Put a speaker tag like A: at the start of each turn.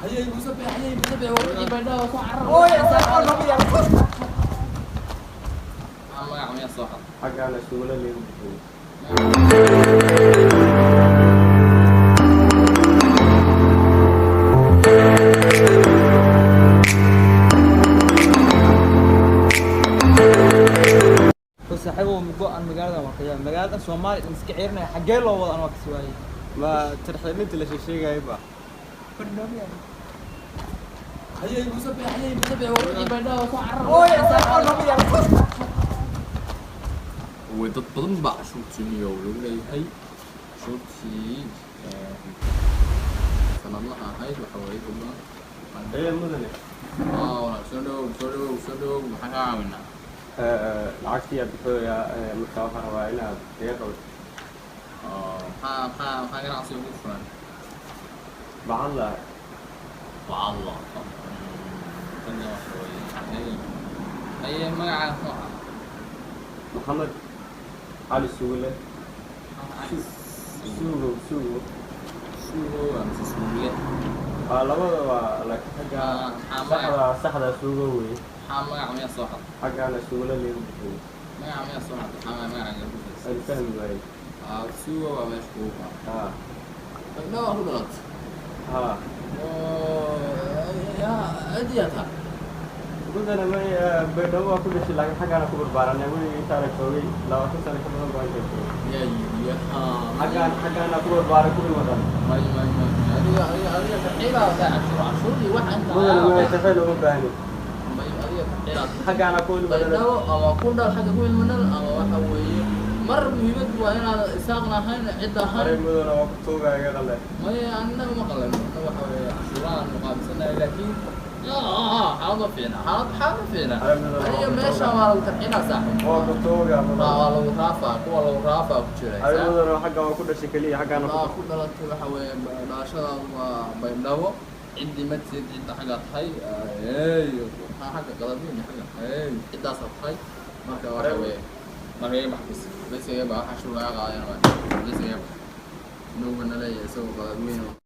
A: هيا مسبح وروحي بيضاء وصعر
B: اوه يا صاحبي نبي يا
A: الله يعمي يا صاحب
C: حق على الشغل اللي
B: صاحبه من جوه المجال ده المجال ده سومالي مسك عيرنا حاجه لو وضع انا وكسواي
C: ما ترحلت اللي شيء هيبقى
A: هيا مسبح وروحي بيضاء وصعر
B: اوه يا صاحبي نبي يا
A: ودad badan baa cashuurtiiniyo lagu leeyahay cashuurtii sanadlaha ahayd waxa weeye
C: ايه مدني
A: soo dhow maxaan kaa caawinaa
C: lacagtii aad bixooya marka waxaan rabaa inaad iga qabto
A: maxaa ganacsiga ugu furan
C: bacadla
A: waallah haye magacaaga nooca
C: maxamed cali suule suugo
A: amase suugle
C: labada waa laakiin xagga saxda suugo weeye
A: maxaa magaca miyaa soo xad
C: xaggaana suule leegu bixiyey
A: magaca miyaa soo xad maxaa magacaaga ku faysa
C: aan fahmi waayey
A: suugo waa meesha kugu
C: haa
A: badna waa ku dhalatay
C: haa
A: adiyaata
C: gudana may baydhabo waa ku dhashay laakiin xaggaana ku barbaaranay weligii intaana joogay 20 sano ka badan baan joogay xaggaana ku barbaaray ku dhimadan
A: adiga tarxiilaa wadaa cashuurdii wax inta
C: mudana may tarxiil uma baahni
A: adiga tarxiilaa
C: xaggaana ku dhimadan
A: baydhabo ama ku dhal xagga ku ilmanan ama waxa weeye mar muhiimadu waa inaad isaaqna ahayn cid ahayn
C: aray mudana waa ku tuugaa iga qalle
A: maya annaga ma qalano waxa weeye cashuuraan muqaabisanahay laakiin حاضر فينا حاضر فينا هي ماشي على الترحيل صاحبي
C: هو كتوغا
A: والله رافع والله رافع كجيرا
C: ايوه حاجه waa ku dhashay kaliya xaga ana
A: ku dhalatay waxa weeye dhaashada waa baydhabo cindi ma tid inta xaga tahay xaga qalabin xaga intaas tahay marka waxa weeye markay maxbis bas ay baa xashur laga qaadayna bas ay noo manalay soo qalabin